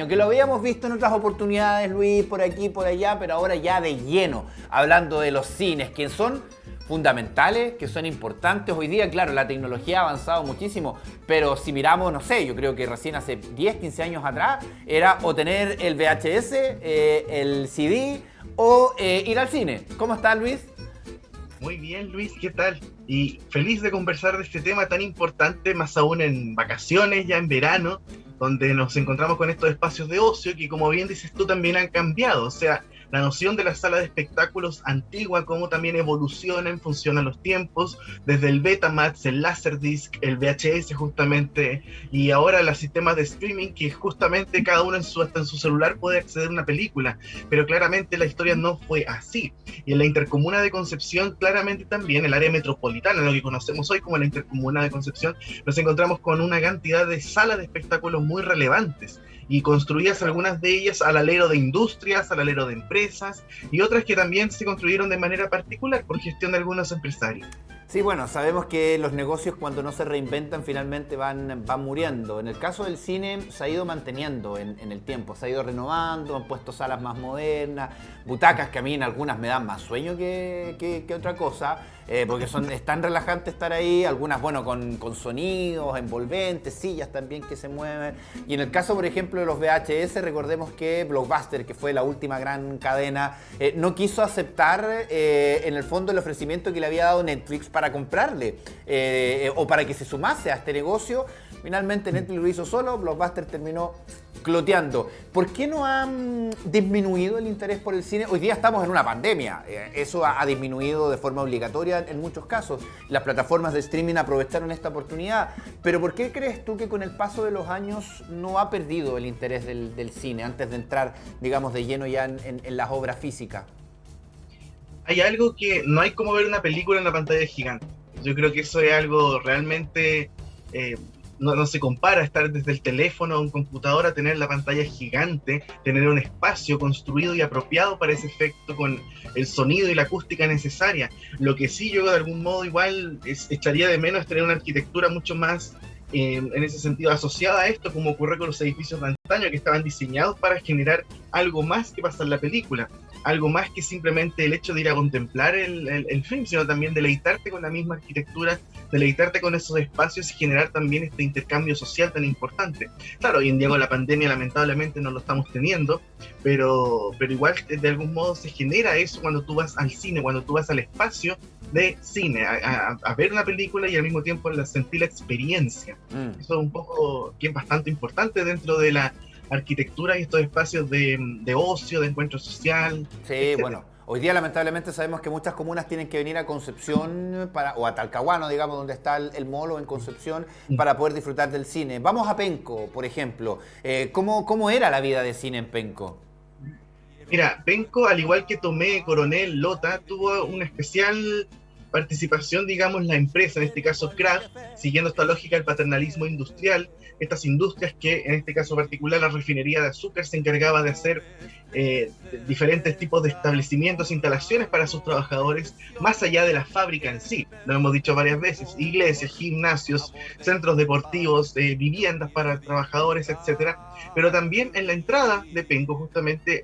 Que lo habíamos visto en otras oportunidades, Luis, por aquí, por allá, pero ahora ya de lleno, hablando de los cines, que son fundamentales, que son importantes. Hoy día, claro, la tecnología ha avanzado muchísimo, pero si miramos, no sé, yo creo que recién hace 10, 15 años atrás, era o tener el VHS, el CD, o ir al cine. ¿Cómo estás, Luis? Muy bien, Luis, ¿qué tal? Y feliz de conversar de este tema tan importante, más aún en vacaciones, ya en verano, donde nos encontramos con estos espacios de ocio que, como bien dices tú, también han cambiado. O sea, la noción de la sala de espectáculos antigua, cómo también evoluciona en función a los tiempos, desde el Betamax, el Laserdisc, el VHS justamente, y ahora los sistemas de streaming que justamente cada uno hasta en su celular puede acceder a una película. Pero claramente la historia no fue así. Y en la intercomuna de Concepción, claramente también, el área metropolitana, lo que conocemos hoy como la intercomuna de Concepción, nos encontramos con una cantidad de salas de espectáculos muy relevantes y construidas algunas de ellas al alero de industrias, al alero de empresas y otras que también se construyeron de manera particular por gestión de algunos empresarios. Sí, bueno, sabemos que los negocios cuando no se reinventan finalmente van muriendo. En el caso del cine se ha ido manteniendo en el tiempo, se ha ido renovando, han puesto salas más modernas, butacas que a mí en algunas me dan más sueño que otra cosa, porque es tan relajante estar ahí, algunas, bueno, con sonidos envolventes, sillas también que se mueven. Y en el caso, por ejemplo, de los VHS, recordemos que Blockbuster, que fue la última gran cadena, no quiso aceptar en el fondo el ofrecimiento que le había dado Netflix para comprarle o para que se sumase a este negocio. Finalmente Netflix lo hizo solo, Blockbuster terminó cloteando. ¿Por qué no ha disminuido el interés por el cine? Hoy día estamos en una pandemia, eso ha disminuido de forma obligatoria en muchos casos. Las plataformas de streaming aprovecharon esta oportunidad, pero ¿por qué crees tú que con el paso de los años no ha perdido el interés del cine antes de entrar, digamos, de lleno ya en las obras físicas? Hay algo que no hay como ver una película en la pantalla gigante. Yo creo que eso es algo realmente, eh, no se compara estar desde el teléfono a un computador a tener la pantalla gigante, tener un espacio construido y apropiado para ese efecto con el sonido y la acústica necesaria. Lo que sí yo de algún modo igual echaría de menos tener una arquitectura mucho más en ese sentido asociada a esto, como ocurre con los edificios de antaño que estaban diseñados para generar algo más que pasar la película, algo más que simplemente el hecho de ir a contemplar el film, sino también deleitarte con la misma arquitectura, deleitarte con esos espacios y generar también este intercambio social tan importante. Claro, hoy en día con la pandemia lamentablemente no lo estamos teniendo, pero igual de algún modo se genera eso cuando tú vas al cine, cuando tú vas al espacio de cine, a ver una película y al mismo tiempo sentir la experiencia. Eso es un poco, que es bastante importante dentro de la arquitectura y estos espacios de ocio, de encuentro social, Sí, etc. bueno, hoy día lamentablemente sabemos que muchas comunas tienen que venir a Concepción o a Talcahuano, digamos, donde está el molo en Concepción, para poder disfrutar del cine. Vamos a Penco, por ejemplo. ¿Cómo era la vida de cine en Penco? Mira, Penco, al igual que Tomé, Coronel, Lota, tuvo una especial participación, digamos, la empresa, en este caso Kraft, siguiendo esta lógica del paternalismo industrial, estas industrias que, en este caso particular, la refinería de azúcar se encargaba de hacer diferentes tipos de establecimientos, instalaciones para sus trabajadores, más allá de la fábrica en sí. Lo hemos dicho varias veces: iglesias, gimnasios, centros deportivos, viviendas para trabajadores, etcétera. Pero también en la entrada de Penco, justamente,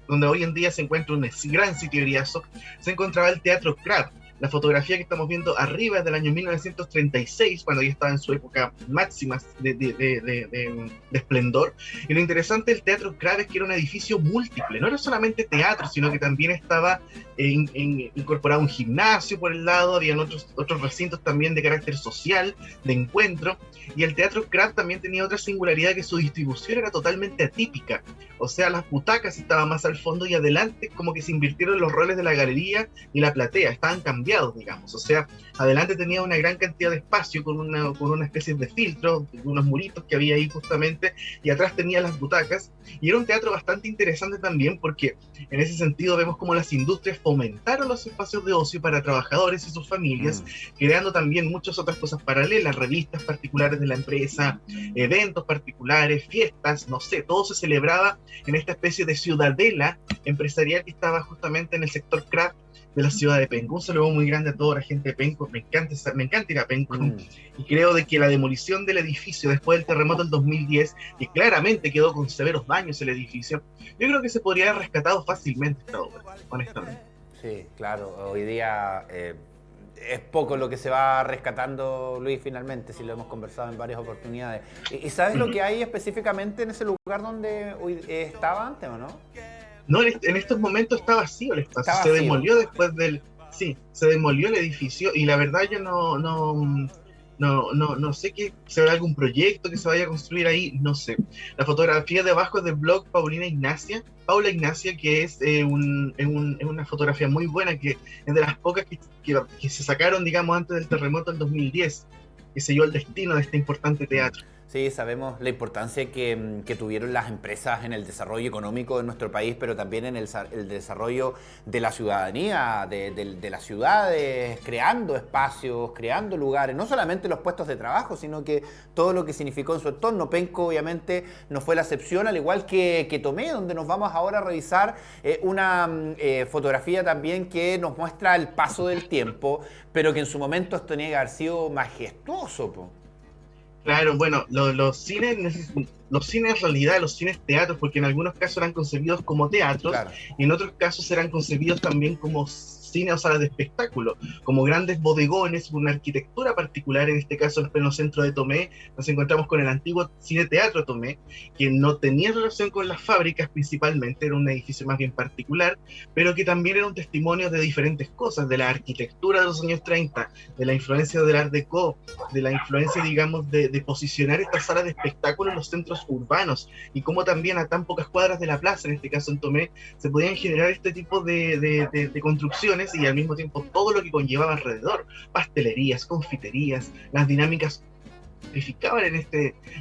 donde hoy en día se encuentra un gran sitio de Iriazo, se encontraba el Teatro Kraft. La fotografía que estamos viendo arriba es del año 1936, cuando ya estaba en su época máxima de esplendor. Y lo interesante del Teatro Kraft es que era un edificio múltiple, no era solamente teatro, sino que también estaba incorporado un gimnasio por el lado, habían otros recintos también de carácter social, de encuentro, y el Teatro Kraft también tenía otra singularidad, que su distribución era totalmente atípica. O sea, las butacas estaban más al fondo y adelante, como que se invirtieron los roles de la galería y la platea, estaban cambiados, digamos. O sea, adelante tenía una gran cantidad de espacio con una especie de filtro, unos muritos que había ahí justamente, y atrás tenía las butacas, y era un teatro bastante interesante también, porque en ese sentido vemos cómo las industrias fomentaron los espacios de ocio para trabajadores y sus familias, creando también muchas otras cosas paralelas, revistas particulares de la empresa, eventos particulares, fiestas, no sé, todo se celebraba en esta especie de ciudadela empresarial que estaba justamente en el sector craft de la ciudad de Penco. Un saludo muy grande a toda la gente de Penco. Me encanta ir a Penco. Y creo de que la demolición del edificio después del terremoto del 2010, que claramente quedó con severos daños el edificio, yo creo que se podría haber rescatado fácilmente esta obra, honestamente. Sí, claro, hoy día es poco lo que se va rescatando, Luis, finalmente, si lo hemos conversado en varias oportunidades. ¿Y sabes lo que hay específicamente en ese lugar donde hoy estaba antes o no? No, en estos momentos está vacío el espacio. Está se vacío. Demolió después del... Sí, se demolió el edificio y la verdad yo no sé que si habrá algún proyecto que se vaya a construir ahí, no sé. La fotografía de abajo es del blog Paula Ignacia, que es una fotografía muy buena, que es de las pocas que se sacaron, digamos, antes del terremoto del 2010, que selló el destino de este importante teatro. Sí, sabemos la importancia que tuvieron las empresas en el desarrollo económico de nuestro país, pero también en el desarrollo de la ciudadanía, de las ciudades, creando espacios, creando lugares, no solamente los puestos de trabajo, sino que todo lo que significó en su entorno. Penco obviamente no fue la excepción, al igual que Tomé, donde nos vamos ahora a revisar una fotografía también que nos muestra el paso del tiempo, pero que en su momento esto tenía que haber sido majestuoso, po. Claro, bueno, los cines en realidad, los cines teatros, porque en algunos casos eran concebidos como teatros, Claro. y en otros casos eran concebidos también como cines o salas de espectáculo, como grandes bodegones, una arquitectura particular. En este caso, en el pleno centro de Tomé, nos encontramos con el antiguo Cine Teatro Tomé, que no tenía relación con las fábricas principalmente, era un edificio más bien particular, pero que también era un testimonio de diferentes cosas, de la arquitectura de los años 30, de la influencia del Art Deco, de la influencia, digamos, de posicionar estas salas de espectáculo en los centros urbanos, y cómo también a tan pocas cuadras de la plaza, en este caso en Tomé, se podían generar este tipo de construcciones, y al mismo tiempo todo lo que conllevaba alrededor, pastelerías, confiterías, las dinámicas amplificaban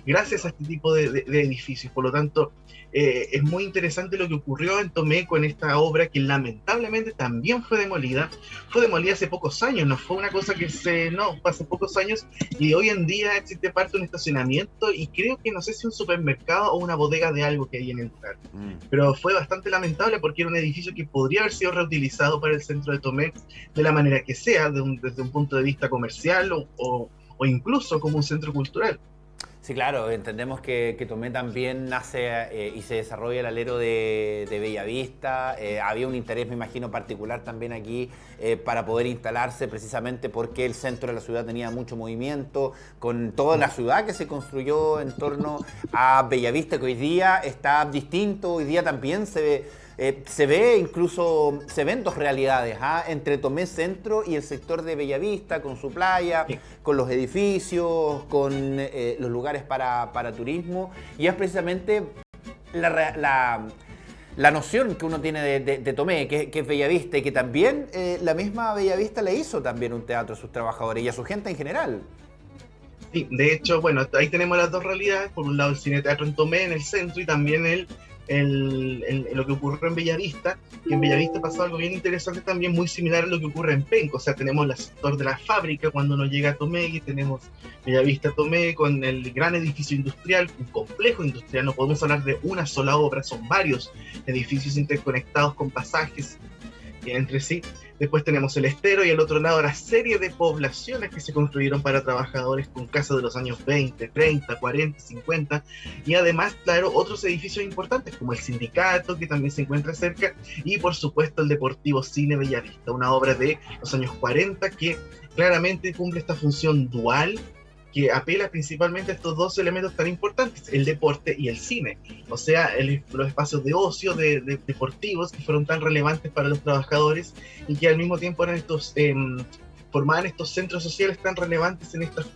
gracias a este tipo de edificios. Por lo tanto, es muy interesante lo que ocurrió en Tomé con esta obra, que lamentablemente también fue demolida hace pocos años, no fue una cosa que fue hace pocos años, y hoy en día existe parte de un estacionamiento, y creo que no sé si un supermercado o una bodega de algo que hay en el lugar. Pero fue bastante lamentable porque era un edificio que podría haber sido reutilizado para el centro de Tomé de la manera que sea, desde un punto de vista comercial o incluso como un centro cultural. Sí, claro, entendemos que Tomé también nace y se desarrolla el alero de Bellavista. Había un interés, me imagino, particular también aquí para poder instalarse, precisamente porque el centro de la ciudad tenía mucho movimiento, con toda la ciudad que se construyó en torno a Bellavista, que hoy día está distinto. Hoy día también se ven dos realidades, entre Tomé Centro y el sector de Bellavista, con su playa, con los edificios, con los lugares para turismo, y es precisamente la noción que uno tiene de Tomé, que es Bellavista, y que también la misma Bellavista le hizo también un teatro a sus trabajadores y a su gente en general. Sí, de hecho, bueno, ahí tenemos las dos realidades. Por un lado el cine teatro en Tomé, en el centro, y también lo que ocurre en Bellavista, que en Bellavista pasó algo bien interesante también, muy similar a lo que ocurre en Penco. O sea, tenemos el sector de la fábrica cuando uno llega a Tomé, y tenemos Bellavista Tomé con el gran edificio industrial, un complejo industrial. No podemos hablar de una sola obra, son varios edificios interconectados con pasajes entre sí. Después tenemos el estero, y al otro lado la serie de poblaciones que se construyeron para trabajadores, con casas de los años 20, 30, 40, 50, y además, claro, otros edificios importantes como el sindicato, que también se encuentra cerca, y por supuesto el Deportivo Cine Bellavista, una obra de los años 40 que claramente cumple esta función dual, que apela principalmente a estos dos elementos tan importantes, el deporte y el cine. O sea, los espacios de ocio, deportivos, que fueron tan relevantes para los trabajadores, y que al mismo tiempo eran formaban estos centros sociales tan relevantes en estas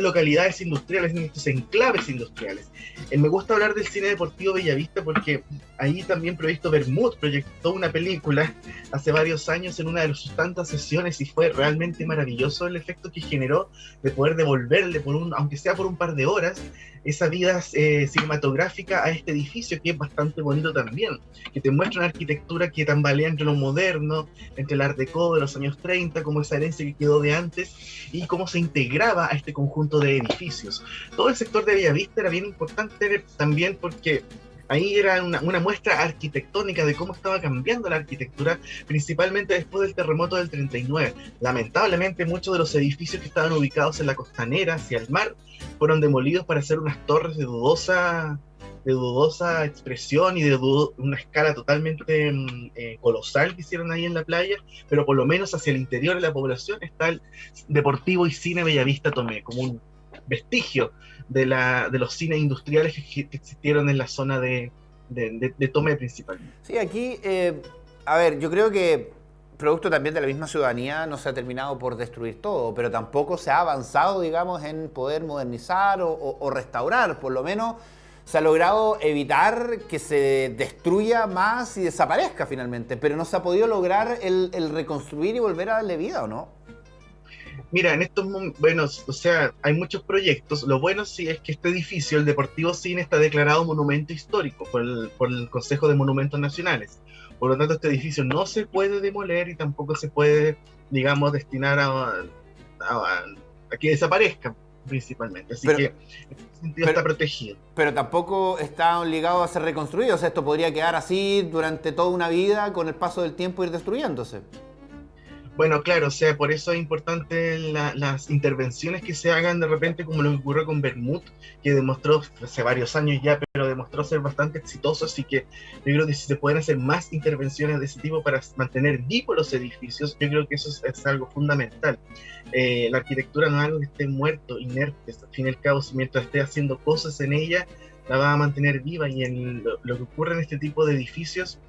localidades industriales, en estos enclaves industriales. Me gusta hablar del cine deportivo Bellavista porque ahí también Proyecto Bermud proyectó una película hace varios años en una de sus tantas sesiones, y fue realmente maravilloso el efecto que generó de poder devolverle, aunque sea por un par de horas, esa vida cinematográfica a este edificio, que es bastante bonito también, que te muestra una arquitectura que tambalea entre lo moderno, entre el Art Deco de los años 30, como esa herencia que quedó de antes, y cómo se integraba a este conjunto de edificios. Todo el sector de Bellavista era bien importante también porque Ahí era una muestra arquitectónica de cómo estaba cambiando la arquitectura, principalmente después del terremoto del 39. Lamentablemente, muchos de los edificios que estaban ubicados en la costanera, hacia el mar, fueron demolidos para hacer unas torres de dudosa expresión y de una escala totalmente colosal que hicieron ahí en la playa, pero por lo menos hacia el interior de la población está el Deportivo y Cine Bellavista Tomé, como un vestigio de los cines industriales que existieron en la zona de Tomé principalmente. Sí, aquí, a ver, yo creo que producto también de la misma ciudadanía no se ha terminado por destruir todo, pero tampoco se ha avanzado, digamos, en poder modernizar o restaurar, por lo menos se ha logrado evitar que se destruya más y desaparezca finalmente, pero no se ha podido lograr el reconstruir y volver a darle vida, ¿o no? Mira, en estos momentos, bueno, o sea, hay muchos proyectos. Lo bueno sí es que este edificio, el Deportivo Cine, está declarado monumento histórico por el Consejo de Monumentos Nacionales. Por lo tanto, este edificio no se puede demoler y tampoco se puede, digamos, destinar a que desaparezca principalmente. Así que en ese sentido está protegido. Pero tampoco está obligado a ser reconstruido. O sea, esto podría quedar así durante toda una vida, con el paso del tiempo ir destruyéndose. Bueno, claro, o sea, por eso es importante las intervenciones que se hagan de repente, como lo que ocurrió con Bermud, que demostró hace varios años ya, pero demostró ser bastante exitoso, así que yo creo que si se pueden hacer más intervenciones de ese tipo para mantener vivos los edificios, yo creo que eso es algo fundamental. La arquitectura no es algo que esté muerto, inerte, al fin y al cabo, si mientras esté haciendo cosas en ella, la va a mantener viva, y lo que ocurre en este tipo de edificios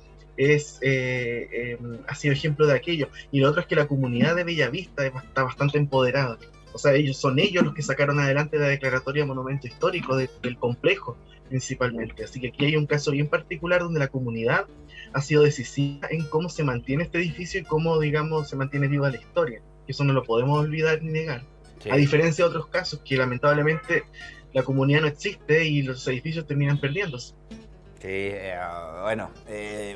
ha sido ejemplo de aquello. Y lo otro es que la comunidad de Bellavista está bastante empoderada. O sea, son ellos los que sacaron adelante la declaratoria de monumento histórico del complejo, principalmente. Así que aquí hay un caso bien particular donde la comunidad ha sido decisiva en cómo se mantiene este edificio y cómo, digamos, se mantiene viva la historia. Eso no lo podemos olvidar ni negar. Sí. A diferencia de otros casos que lamentablemente la comunidad no existe y los edificios terminan perdiéndose. Sí, bueno,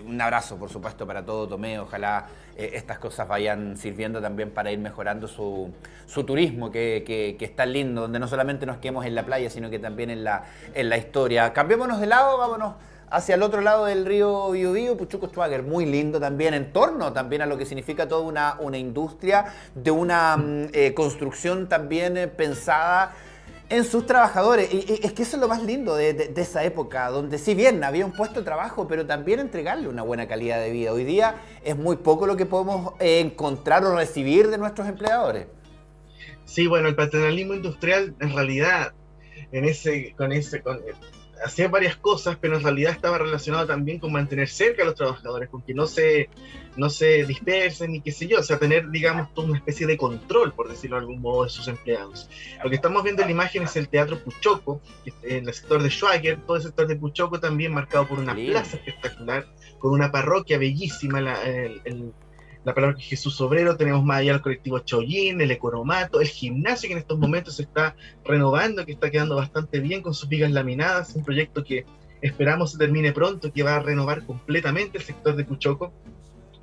un abrazo por supuesto para todo Tomé, ojalá estas cosas vayan sirviendo también para ir mejorando su turismo, que es tan lindo, donde no solamente nos quedemos en la playa, sino que también en la historia. Cambiémonos de lado, vámonos hacia el otro lado del río Biobío, Puchuco Schwager, muy lindo también, en torno también a lo que significa toda una industria, de una construcción también pensada en sus trabajadores. Y es que eso es lo más lindo de esa época, donde si bien había un puesto de trabajo, pero también entregarle una buena calidad de vida. Hoy día es muy poco lo que podemos encontrar o recibir de nuestros empleadores. Sí, bueno, el paternalismo industrial en realidad hacía varias cosas, pero en realidad estaba relacionado también con mantener cerca a los trabajadores, con que no se dispersen y qué sé yo, o sea, tener, digamos, toda una especie de control, por decirlo de algún modo, de sus empleados. Lo que estamos viendo en la imagen es el Teatro Puchoco, en el sector de Schwager, todo el sector de Puchoco también marcado por una plaza espectacular, con una parroquia bellísima, la parroquia Jesús Obrero, tenemos más allá el colectivo Chollín, el Economato, el gimnasio que en estos momentos se está renovando, que está quedando bastante bien con sus vigas laminadas, un proyecto que esperamos se termine pronto, que va a renovar completamente el sector de Puchoco.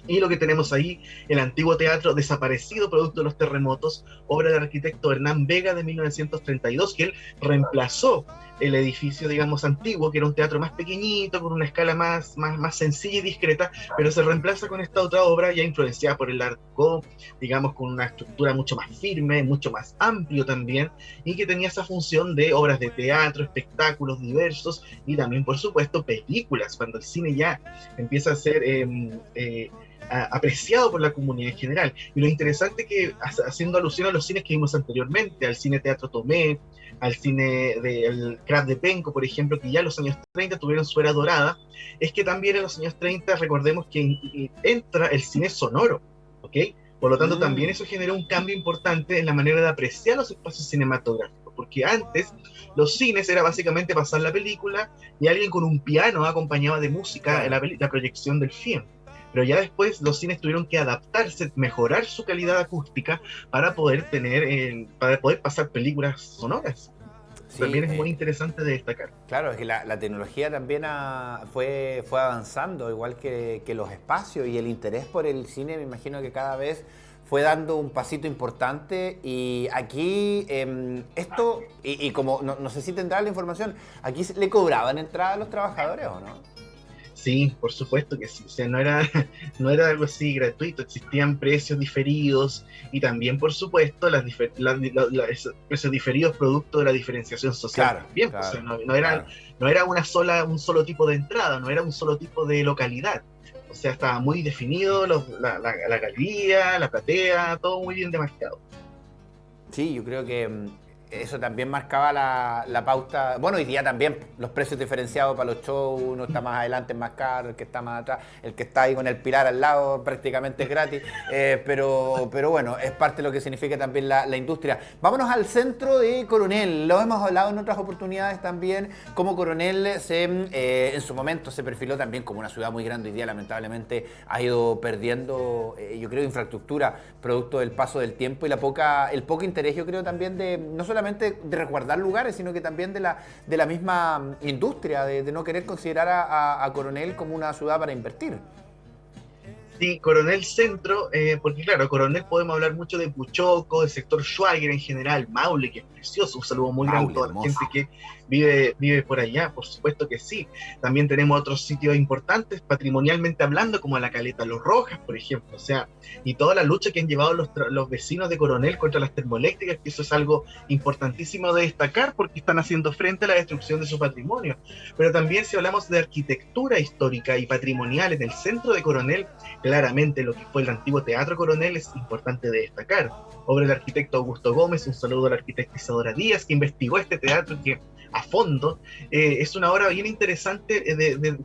Y lo que tenemos ahí, el antiguo teatro desaparecido producto de los terremotos, obra del arquitecto Hernán Vega de 1932, que él reemplazó el edificio, digamos, antiguo, que era un teatro más pequeñito, con una escala más sencilla y discreta, pero se reemplaza con esta otra obra ya influenciada por el Art Deco, digamos, con una estructura mucho más firme, mucho más amplio también, y que tenía esa función de obras de teatro, espectáculos diversos, y también, por supuesto, películas, cuando el cine ya empieza a ser apreciado por la comunidad en general. Y lo interesante que, haciendo alusión a los cines que vimos anteriormente, al cine Teatro Tomé, al cine del Craft de Penco, por ejemplo, que ya en los años 30 tuvieron su era dorada, es que también en los años 30 recordemos que entra el cine sonoro, ¿ok? Por lo tanto, también eso generó un cambio importante en la manera de apreciar los espacios cinematográficos, porque antes los cines era básicamente pasar la película y alguien con un piano acompañaba de música la proyección del film. Pero ya después los cines tuvieron que adaptarse, mejorar su calidad acústica para poder pasar películas sonoras. Sí, también es muy interesante de destacar. Claro, es que la tecnología también fue avanzando, igual que los espacios, y el interés por el cine me imagino que cada vez fue dando un pasito importante y aquí esto, y como no sé si tendrá la información, aquí le cobraban entrada a los trabajadores o no. Sí, por supuesto que sí. O sea, no era, no era algo así gratuito, existían precios diferidos y también, por supuesto, esos precios diferidos producto de la diferenciación social. Claro, También, claro, o sea, claro. no era un solo tipo de entrada, no era un solo tipo de localidad. O sea, estaba muy definido la galería, la platea, todo muy bien demarcado. Sí, yo creo que eso también marcaba la pauta. Bueno, hoy día también los precios diferenciados para los shows, uno está más adelante es más caro, el que está más atrás, el que está ahí con el pilar al lado prácticamente es gratis, pero bueno, es parte de lo que significa también la industria. Vámonos al centro de Coronel, lo hemos hablado en otras oportunidades también, como Coronel en su momento se perfiló también como una ciudad muy grande, hoy día lamentablemente ha ido perdiendo, yo creo, infraestructura, producto del paso del tiempo y el poco interés, yo creo, también de no solamente de resguardar lugares, sino que también de la misma industria, de no querer considerar a Coronel como una ciudad para invertir. Sí, Coronel Centro, porque claro, Coronel podemos hablar mucho de Puchoco, del sector Schwager en general, Maule, que es precioso, un saludo muy grande a Maule, toda la hermoso. gente que vive por allá, por supuesto que sí. También tenemos otros sitios importantes, patrimonialmente hablando, como la Caleta Los Rojas, por ejemplo, o sea, y toda la lucha que han llevado los vecinos de Coronel contra las termoeléctricas, que eso es algo importantísimo de destacar, porque están haciendo frente a la destrucción de su patrimonio. Pero también si hablamos de arquitectura histórica y patrimonial en el centro de Coronel, claramente lo que fue el antiguo Teatro Coronel es importante de destacar. Obra del arquitecto Augusto Gómez, un saludo a la arquitecta Isadora Díaz, que investigó este teatro que a fondo es una obra bien interesante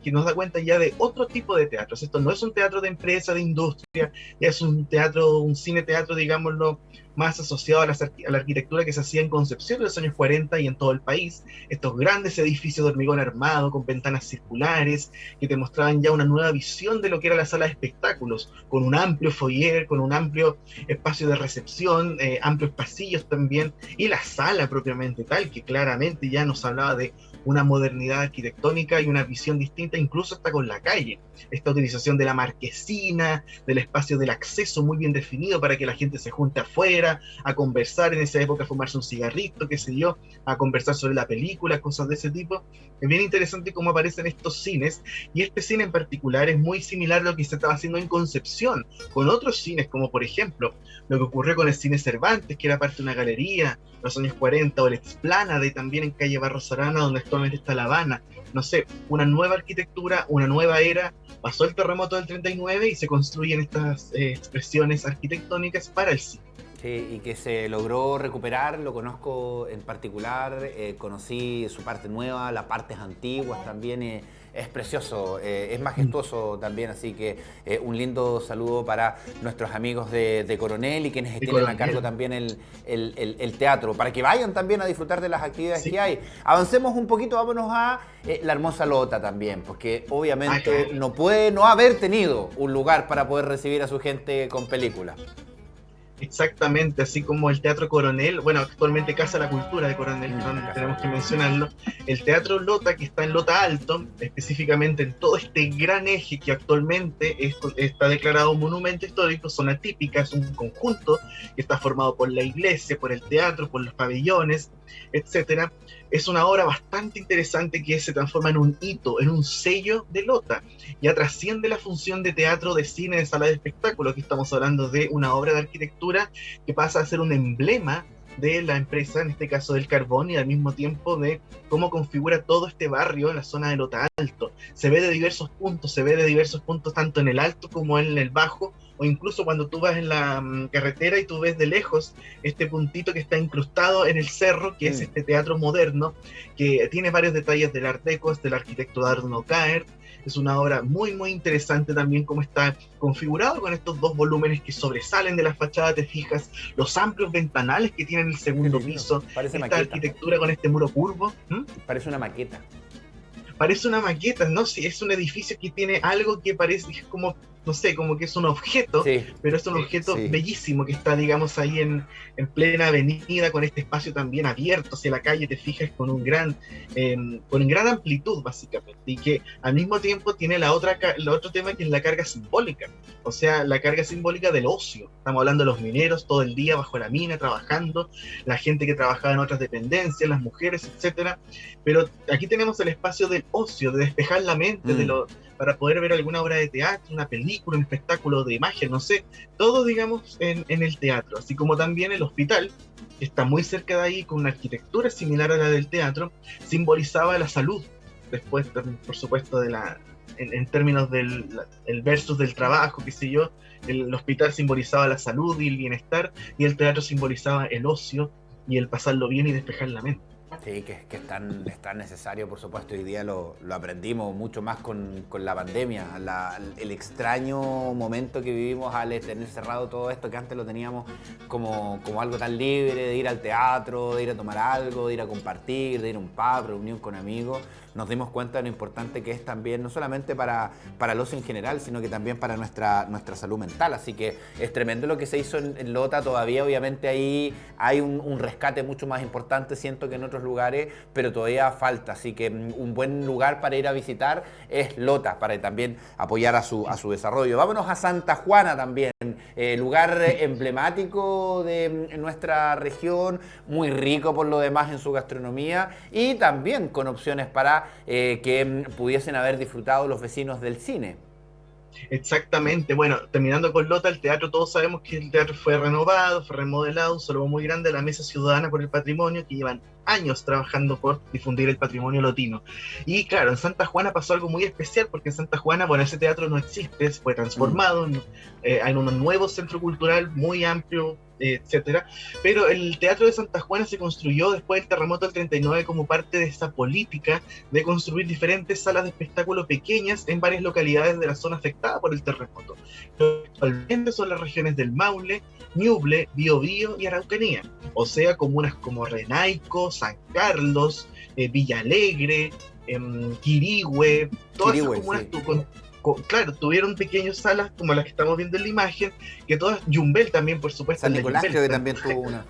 que nos da cuenta ya de otro tipo de teatros. Esto no es un teatro de empresa, de industria, ya es un teatro, un cine-teatro, digámoslo, más asociado a la arquitectura que se hacía en Concepción en los años 40 y en todo el país. Estos grandes edificios de hormigón armado con ventanas circulares que te mostraban ya una nueva visión de lo que era la sala de espectáculos, con un amplio foyer, con un amplio espacio de recepción, amplios pasillos también, y la sala propiamente tal, que claramente ya nos hablaba de una modernidad arquitectónica y una visión distinta, incluso hasta con la calle. Esta utilización de la marquesina, del espacio del acceso muy bien definido para que la gente se junte afuera, a conversar en esa época, a fumarse un cigarrito, qué sé yo, a conversar sobre la película, cosas de ese tipo. Es bien interesante cómo aparecen estos cines, y este cine en particular es muy similar a lo que se estaba haciendo en Concepción, con otros cines, como por ejemplo, lo que ocurrió con el cine Cervantes, que era parte de una galería, los años 40, o el Explanade, también en calle Barros Arana, donde actualmente está La Habana. No sé, una nueva arquitectura, una nueva era, pasó el terremoto del 39 y se construyen estas expresiones arquitectónicas para el cine. Sí, y que se logró recuperar, lo conozco en particular, conocí su parte nueva, las partes antiguas también, es precioso, es majestuoso también, así que un lindo saludo para nuestros amigos de Coronel y quienes tienen a cargo también el teatro, para que vayan también a disfrutar de las actividades que hay. Avancemos un poquito, vámonos a la hermosa Lota también, porque obviamente no puede no haber tenido un lugar para poder recibir a su gente con películas. Exactamente, así como el Teatro Coronel, bueno, actualmente Casa de la Cultura de Coronel, tenemos que mencionarlo, el Teatro Lota, que está en Lota Alto, específicamente en todo este gran eje que actualmente está declarado monumento histórico, zona típica, es un conjunto que está formado por la iglesia, por el teatro, por los pabellones, etcétera. Es una obra bastante interesante que se transforma en un hito, en un sello de Lota. Ya trasciende la función de teatro, de cine, de sala de espectáculo. Aquí estamos hablando de una obra de arquitectura que pasa a ser un emblema de la empresa, en este caso del carbón, y al mismo tiempo de cómo configura todo este barrio en la zona de Lota Alto. Se ve de diversos puntos tanto en el alto como en el bajo, o incluso cuando tú vas en la carretera y tú ves de lejos este puntito que está incrustado en el cerro, que es este teatro moderno, que tiene varios detalles del Art Deco, del arquitecto Dardo Caer. Es una obra muy muy interesante también cómo está configurado con estos dos volúmenes que sobresalen de la fachada, te fijas, los amplios ventanales que tienen el segundo piso, parece esta maqueta. Arquitectura con este muro curvo. Parece una maqueta. Parece una maqueta, ¿no? Sí, es un edificio que tiene algo que parece como no sé, como que es un objeto, Sí, pero es un objeto sí. bellísimo que está, digamos, ahí en plena avenida, con este espacio también abierto hacia la calle, te fijas, con gran amplitud, básicamente, y que al mismo tiempo tiene el otro tema que es la carga simbólica, o sea, la carga simbólica del ocio. Estamos hablando de los mineros todo el día bajo la mina, trabajando, la gente que trabajaba en otras dependencias, las mujeres, etcétera. Pero aquí tenemos el espacio del ocio, de despejar la mente, para poder ver alguna obra de teatro, una película, un espectáculo de imagen, no sé, todo, digamos, en el teatro, así como también el hospital, que está muy cerca de ahí, con una arquitectura similar a la del teatro, simbolizaba la salud, después, por supuesto, en términos el versus del trabajo, qué sé yo, el hospital simbolizaba la salud y el bienestar, y el teatro simbolizaba el ocio y el pasarlo bien y despejar la mente. Sí, que es tan necesario, por supuesto. Hoy día lo aprendimos mucho más con la pandemia, el extraño momento que vivimos al tener cerrado todo esto, que antes lo teníamos como algo tan libre, de ir al teatro, de ir a tomar algo, de ir a compartir, de ir a un pub, reunión con amigos. Nos dimos cuenta de lo importante que es también, no solamente para el ocio en general, sino que también para nuestra salud mental. Así que es tremendo lo que se hizo en Lota. Todavía, obviamente, ahí hay un rescate mucho más importante, siento, que en otros lugares, pero todavía falta. Así que un buen lugar para ir a visitar es Lota, para también apoyar a su desarrollo. Vámonos a Santa Juana también, lugar emblemático de nuestra región, muy rico por lo demás en su gastronomía y también con opciones para que pudiesen haber disfrutado los vecinos del cine. Exactamente, bueno, terminando con Lota, el teatro, todos sabemos que el teatro fue renovado, fue remodelado, un saludo muy grande a la Mesa Ciudadana por el Patrimonio, que llevan años trabajando por difundir el patrimonio lotino. Y claro, en Santa Juana pasó algo muy especial, porque en Santa Juana, bueno, ese teatro no existe, fue transformado en un nuevo centro cultural muy amplio, etcétera. Pero el Teatro de Santa Juana se construyó después del terremoto del 39 como parte de esa política de construir diferentes salas de espectáculo pequeñas en varias localidades de la zona afectada por el terremoto. Actualmente son las regiones del Maule, Ñuble, Biobío y Araucanía, o sea, comunas como Renaico, San Carlos, Villalegre, Quirihue, todas esas comunas, sí. Claro, tuvieron pequeñas salas como las que estamos viendo en la imagen, que todas, Yumbel también, por supuesto. San Nicolás creo que también tuvo una.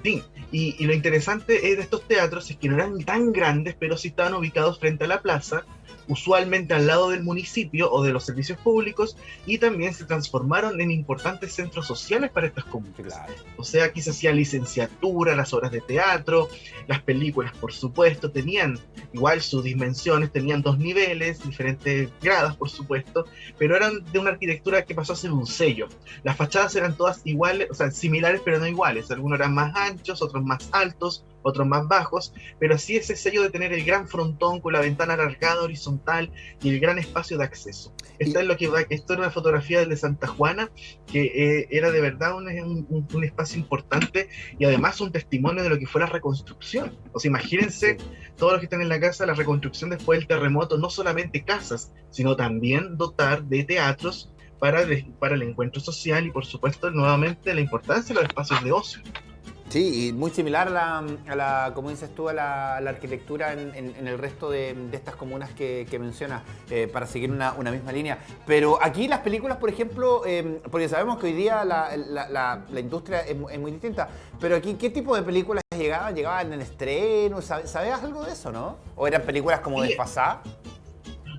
Sí, y lo interesante de estos teatros es que no eran tan grandes, pero sí estaban ubicados frente a la plaza, usualmente al lado del municipio o de los servicios públicos, y también se transformaron en importantes centros sociales para estas comunas. Claro. O sea, aquí se hacía licenciatura, las obras de teatro, las películas, por supuesto, tenían igual sus dimensiones, tenían 2 niveles, diferentes gradas, por supuesto, pero eran de una arquitectura que pasó a ser un sello. Las fachadas eran todas iguales, o sea, similares pero no iguales. Algunos eran más anchos, otros más altos, otros más bajos, pero así ese sello de tener el gran frontón con la ventana alargada, horizontal y el gran espacio de acceso. Esto era una fotografía de Santa Juana, que era de verdad un espacio importante y además un testimonio de lo que fue la reconstrucción. O sea, imagínense, todos los que están en la casa, la reconstrucción después del terremoto, no solamente casas, sino también dotar de teatros para el encuentro social y, por supuesto, nuevamente la importancia de los espacios de ocio. Sí, y muy similar como dices tú, a la arquitectura en el resto de estas comunas que mencionas, para seguir una misma línea. Pero aquí las películas, por ejemplo, porque sabemos que hoy día la industria es muy distinta, pero aquí, ¿qué tipo de películas llegaban? ¿Llegaban en el estreno? ¿Sabías algo de eso, no? ¿O eran películas como desfasadas?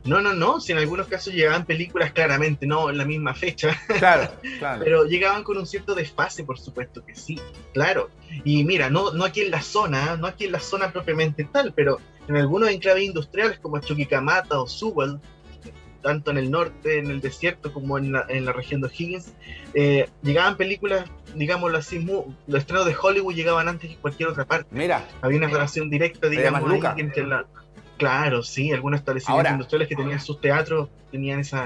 No, si en algunos casos llegaban películas claramente, no en la misma fecha. Claro. Pero llegaban con un cierto desfase, por supuesto que sí, claro. Y mira, no aquí en la zona, propiamente tal, pero en algunos enclaves industriales como Chuquicamata o Sewell, tanto en el norte, en el desierto, como en la región de O'Higgins, llegaban películas, digámoslo así, los estrenos de Hollywood llegaban antes que cualquier otra parte. Mira. Había una relación directa, digamos, ahí entre Claro, sí, algunos establecimientos industriales que tenían sus teatros tenían ese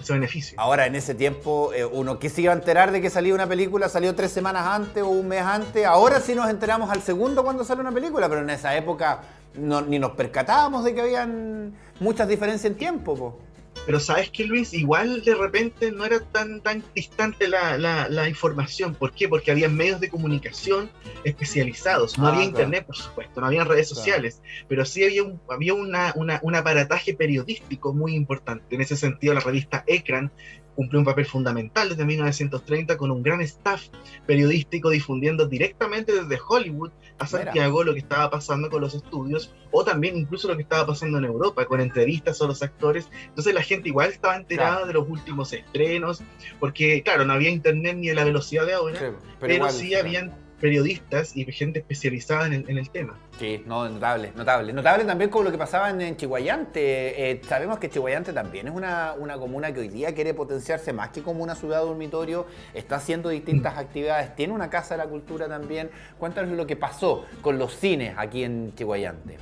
beneficio. Ahora, en ese tiempo, uno que se iba a enterar de que salía una película, salió 3 semanas antes o un mes antes. Ahora sí nos enteramos al segundo cuando sale una película, pero en esa época ni nos percatábamos de que habían muchas diferencias en tiempo, po. Pero sabes que, Luis, igual de repente no era tan distante la información. ¿Por qué? Porque había medios de comunicación especializados. No había Claro, internet, por supuesto, no había redes claro. sociales, pero sí había un aparataje periodístico muy importante. En ese sentido, la revista Ekran cumplió un papel fundamental desde 1930 con un gran staff periodístico difundiendo directamente desde Hollywood a Mira, Santiago lo que estaba pasando con los estudios o también incluso lo que estaba pasando en Europa con entrevistas a los actores. Entonces la gente igual estaba claro. enterada de los últimos estrenos, porque claro, no había internet ni de la velocidad de Sí, ahora, pero pero igual sí se da. habían periodistas y gente especializada en el tema. Sí, no, notable, notable. Notable también como lo que pasaba en Chihuayante. Sabemos que Chihuayante también es una comuna que hoy día quiere potenciarse más que como una ciudad dormitorio, está haciendo distintas actividades, tiene una casa de la cultura también. Cuéntanos lo que pasó con los cines aquí en Chihuayante.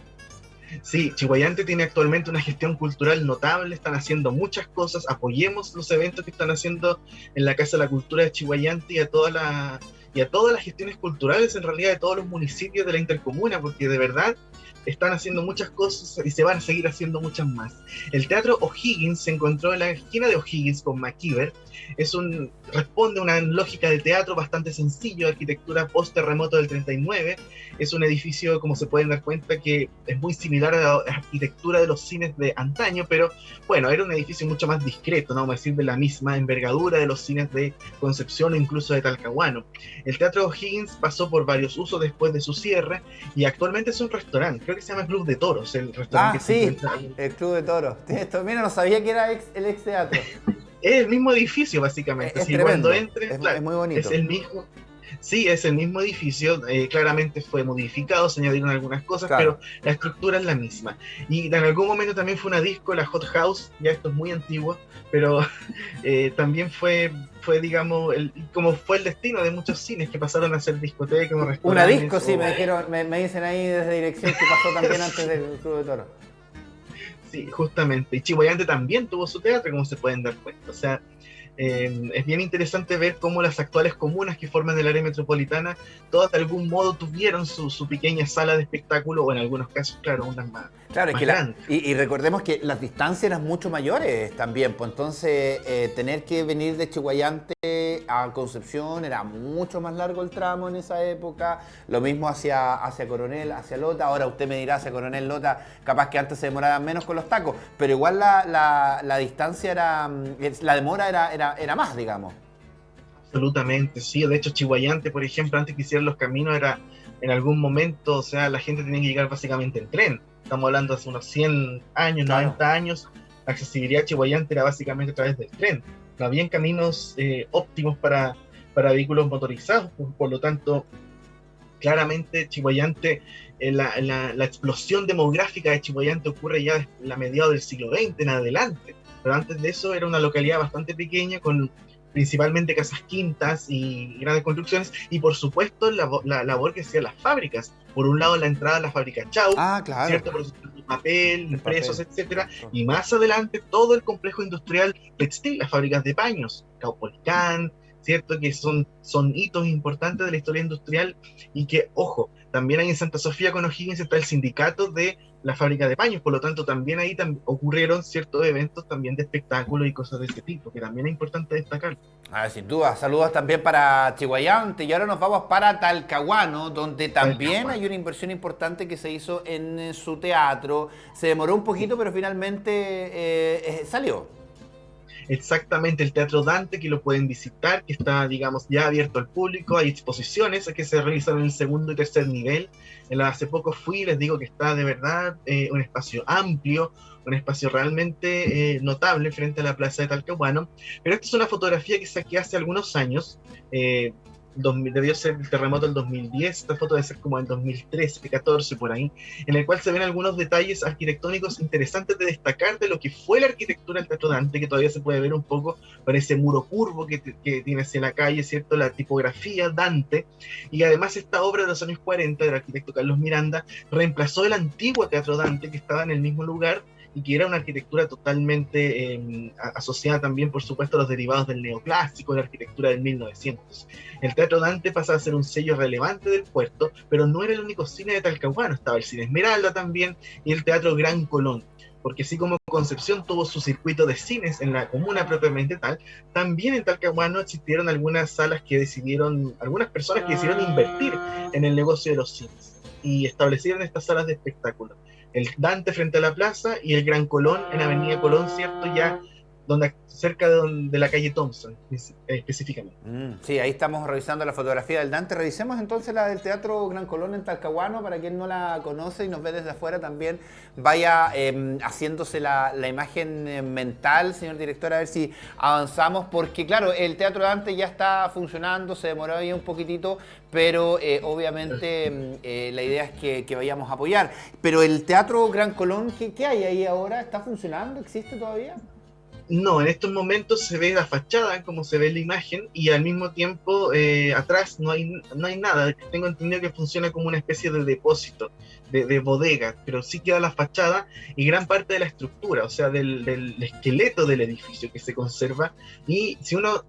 Sí, Chihuayante tiene actualmente una gestión cultural notable, están haciendo muchas cosas, apoyemos los eventos que están haciendo en la Casa de la Cultura de Chihuayante y a todas las gestiones culturales en realidad de todos los municipios de la intercomuna, porque de verdad están haciendo muchas cosas y se van a seguir haciendo muchas más. El Teatro O'Higgins se encontró en la esquina de O'Higgins con McKeever, responde a una lógica de teatro bastante sencillo, arquitectura post-terremoto del 39, es un edificio, como se pueden dar cuenta, que es muy similar a la arquitectura de los cines de antaño, pero bueno, era un edificio mucho más discreto, no vamos a decir de la misma envergadura de los cines de Concepción o incluso de Talcahuano. El Teatro O'Higgins pasó por varios usos después de su cierre y actualmente es un restaurante, creo que se llama Club de Toros, el restaurante Ah, que se sí, encuentra ahí. el Club de Toros. Esto, mira, no sabía que era el ex teatro. Es el mismo edificio básicamente, Es así cuando tremendo, entres, es claro, muy es bonito. el mismo. Sí, es el mismo edificio, claramente fue modificado, se añadieron algunas cosas, Claro. pero la estructura es la misma. Y en algún momento también fue una disco, la Hot House, ya esto es muy antiguo, pero también fue digamos, como fue el destino de muchos cines que pasaron a ser discotecas o Una disco, restaurantes. sí, me dijeron, me dicen ahí desde dirección que pasó también antes del Club de Toros. Sí, justamente. Y Chihuayante también tuvo su teatro, como se pueden dar cuenta. O sea, es bien interesante ver cómo las actuales comunas que forman el área metropolitana, todas de algún modo tuvieron su pequeña sala de espectáculo, o en algunos casos, claro, unas Claro, es más que grandes. y recordemos que las distancias eran mucho mayores también, pues entonces tener que venir de Chihuayante a Concepción era mucho más largo el tramo en esa época, lo mismo hacia Coronel, hacia Lota, ahora usted me dirá hacia Coronel, Lota, capaz que antes se demoraban menos con los tacos, pero igual la distancia era, la demora era más, digamos. Absolutamente, sí. De hecho, Chihuayante, por ejemplo, antes que hicieran los caminos, era en algún momento, o sea, la gente tenía que llegar básicamente en tren. Estamos hablando de hace unos 100 años, Claro. 90 años. La accesibilidad a Chihuayante era básicamente a través del tren. No habían caminos óptimos para vehículos motorizados, por lo tanto, claramente Chihuayante, la explosión demográfica de Chihuayante ocurre ya en la mediados del siglo XX en adelante, pero antes de eso era una localidad bastante pequeña con principalmente casas quintas y grandes construcciones y por supuesto la labor que hacían las fábricas. Por un lado la entrada a la fábrica Chau, Ah, claro. ¿cierto? Por papel, El impresos, papel. etcétera, Exacto. y más adelante todo el complejo industrial textil, las fábricas de paños, Caupolicán, ¿cierto? Que son hitos importantes de la historia industrial y que, ojo, también hay en Santa Sofía con O'Higgins está el sindicato de la fábrica de paños, por lo tanto también ahí ocurrieron ciertos eventos también de espectáculos y cosas de ese tipo, que también es importante destacar. A ver, sin duda, saludos también para Chihuayante y ahora nos vamos para Talcahuano, donde también Talcahuano. hay una inversión importante que se hizo en su teatro. Se demoró un poquito, pero finalmente salió. Exactamente, el Teatro Dante, que lo pueden visitar, que está, digamos, ya abierto al público. Hay exposiciones que se realizan en el segundo y tercer nivel. Hace poco fui, les digo que está de verdad un espacio amplio, un espacio realmente notable frente a la Plaza de Talcahuano. Pero esta es una fotografía que saqué hace algunos años. eh, Debió ser el terremoto del 2010, esta foto debe ser como del 2013, 14 por ahí, en el cual se ven algunos detalles arquitectónicos interesantes de destacar de lo que fue la arquitectura del Teatro Dante, que todavía se puede ver un poco por ese muro curvo que tiene hacia la calle, ¿cierto? La tipografía Dante, y además esta obra de los años 40 del arquitecto Carlos Miranda reemplazó el antiguo Teatro Dante que estaba en el mismo lugar y que era una arquitectura totalmente asociada también, por supuesto, a los derivados del neoclásico, de la arquitectura del 1900. El Teatro Dante pasa a ser un sello relevante del puerto, pero no era el único cine de Talcahuano, estaba el Cine Esmeralda también y el Teatro Gran Colón, porque así como Concepción tuvo su circuito de cines en la comuna propiamente tal, también en Talcahuano existieron algunas salas que algunas personas que decidieron invertir en el negocio de los cines y establecieron estas salas de espectáculo. El Dante frente a la plaza y el Gran Colón en Avenida Colón, ¿cierto? Ya cerca de la calle Thompson, específicamente. Sí, ahí estamos revisando la fotografía del Dante. Revisemos entonces la del Teatro Gran Colón en Talcahuano, para quien no la conoce y nos ve desde afuera también, vaya haciéndose la imagen mental, señor director, a ver si avanzamos, porque claro, el Teatro Dante ya está funcionando, se demoró ahí un poquitito, pero obviamente la idea es que vayamos a apoyar. Pero el Teatro Gran Colón, ¿qué hay ahí ahora? ¿Está funcionando? ¿Existe todavía? No, en estos momentos se ve la fachada, como se ve la imagen, y al mismo tiempo atrás no hay nada. Tengo entendido que funciona como una especie de depósito, de bodega, pero sí queda la fachada y gran parte de la estructura, o sea, del esqueleto del edificio que se conserva. Y si uno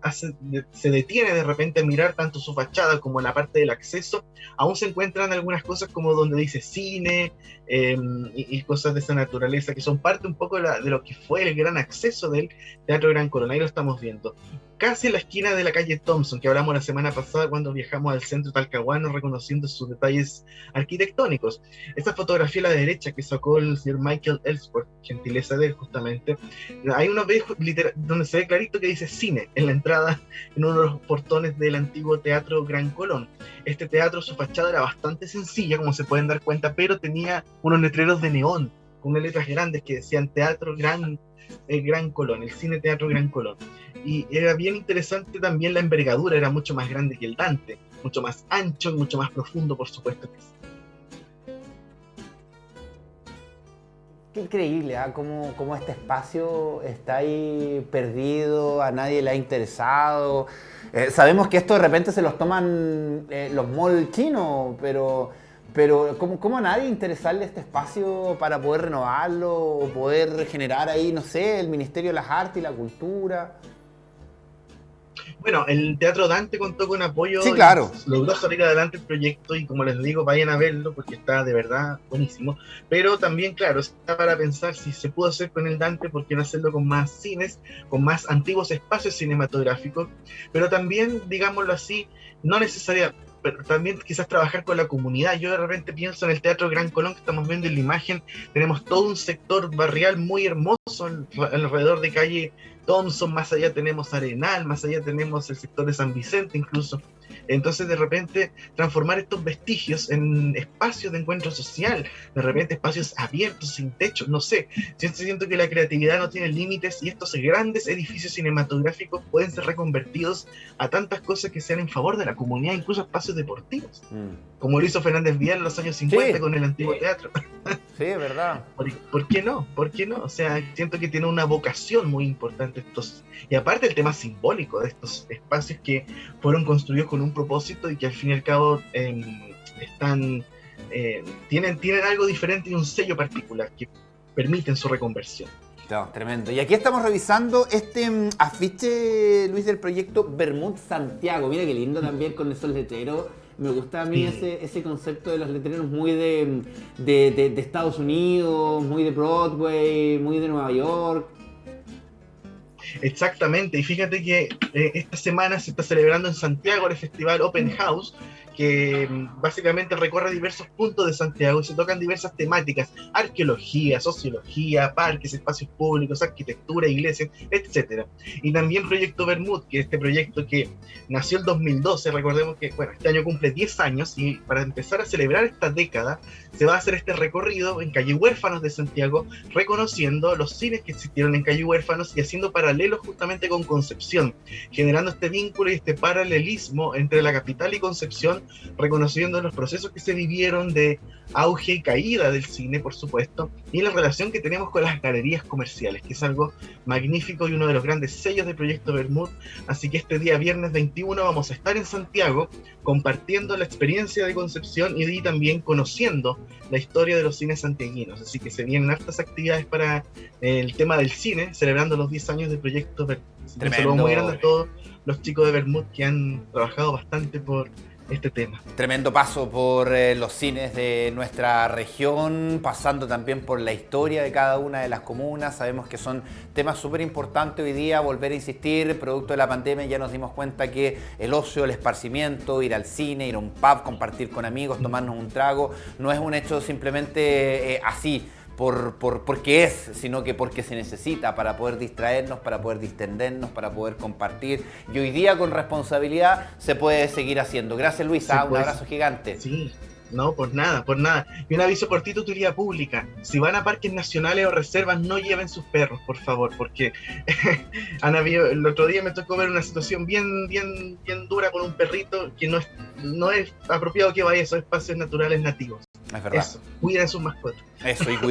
se detiene de repente a mirar tanto su fachada como la parte del acceso, aún se encuentran algunas cosas como donde dice cine y cosas de esa naturaleza, que son parte un poco de lo que fue el gran acceso del Teatro Gran Colón. Ahí lo estamos viendo. Casi en la esquina de la calle Thompson, que hablamos la semana pasada cuando viajamos al centro talcahuano, reconociendo sus detalles arquitectónicos. Esta fotografía a la derecha que sacó el señor Michael Ellsworth, gentileza de él justamente, hay uno donde se ve clarito que dice cine en la entrada, en uno de los portones del antiguo Teatro Gran Colón. Este teatro, su fachada era bastante sencilla, como se pueden dar cuenta, pero tenía unos letreros de neón, con unas letras grandes que decían Teatro Gran Colón, el Cine Teatro Gran Colón. Y era bien interesante también la envergadura, era mucho más grande que el Dante, mucho más ancho y mucho más profundo, por supuesto que sí. Qué increíble, ¿eh? Cómo este espacio está ahí perdido, a nadie le ha interesado. Sabemos que esto de repente se los toman los malls chinos, pero ¿cómo a nadie interesarle este espacio para poder renovarlo o poder generar ahí, no sé, el Ministerio de las Artes y la Cultura? Bueno, el Teatro Dante contó con apoyo, sí, claro. Logró salir adelante el proyecto y como les digo, vayan a verlo porque está de verdad buenísimo, pero también, claro, está para pensar si se pudo hacer con el Dante, ¿por qué no hacerlo con más cines, con más antiguos espacios cinematográficos? Pero también, digámoslo así, no necesariamente, pero también quizás trabajar con la comunidad. Yo de repente pienso en el Teatro Gran Colón que estamos viendo en la imagen, tenemos todo un sector barrial muy hermoso alrededor de calle Thompson, más allá tenemos Arenal, más allá tenemos el sector de San Vicente incluso. Entonces de repente transformar estos vestigios en espacios de encuentro social, de repente espacios abiertos, sin techo, no sé. Siento que la creatividad no tiene límites y estos grandes edificios cinematográficos pueden ser reconvertidos a tantas cosas que sean en favor de la comunidad, incluso espacios deportivos, como lo hizo Fernández Vial en los años 50 sí, con el antiguo teatro. Sí, es verdad. ¿Por qué no? ¿Por qué no? O sea, siento que tiene una vocación muy importante estos, y aparte el tema simbólico de estos espacios que fueron construidos con un propósito y que al fin y al cabo tienen algo diferente y un sello particular que permiten su reconversión. No, tremendo. Y aquí estamos revisando este afiche, Luis, del proyecto Bermud Santiago. Mira qué lindo también con esos letreros. Me gusta a mí ese concepto de los letreros muy de Estados Unidos, muy de Broadway, muy de Nueva York. Exactamente, y fíjate que esta semana se está celebrando en Santiago el festival Open House, que básicamente recorre diversos puntos de Santiago y se tocan diversas temáticas: arqueología, sociología, parques, espacios públicos, arquitectura, iglesias, etc. Y también Proyecto Bermud, que es este proyecto que nació el 2012, recordemos que este año cumple 10 años, y para empezar a celebrar esta década se va a hacer este recorrido en Calle Huérfanos de Santiago, reconociendo los cines que existieron en Calle Huérfanos y haciendo paralelos justamente con Concepción, generando este vínculo y este paralelismo entre la capital y Concepción, reconociendo los procesos que se vivieron de auge y caída del cine, por supuesto, y la relación que tenemos con las galerías comerciales, que es algo magnífico y uno de los grandes sellos de Proyecto Bermud. Así que este día viernes 21 vamos a estar en Santiago compartiendo la experiencia de Concepción y también conociendo la historia de los cines santiaguinos. Así que se vienen hartas actividades para el tema del cine, celebrando los 10 años de Proyecto Bermud. Un saludo muy grande a todos los chicos de Bermud que han trabajado bastante por este tema. Tremendo paso por los cines de nuestra región, pasando también por la historia de cada una de las comunas. Sabemos que son temas súper importantes hoy día, volver a insistir, producto de la pandemia ya nos dimos cuenta que el ocio, el esparcimiento, ir al cine, ir a un pub, compartir con amigos, tomarnos un trago, no es un hecho simplemente así, porque es, sino que porque se necesita para poder distraernos, para poder distendernos, para poder compartir. Y hoy día con responsabilidad se puede seguir haciendo. Gracias, Luisa, un abrazo gigante. Sí, no, por nada, por nada. Y un aviso cortito, utilidad pública. Si van a parques nacionales o reservas, no lleven sus perros, por favor, porque el otro día me tocó ver una situación bien dura con un perrito que no es apropiado que vaya a esos espacios naturales nativos. Es verdad. Eso, cuiden a sus mascotas. Eso, y cuidemos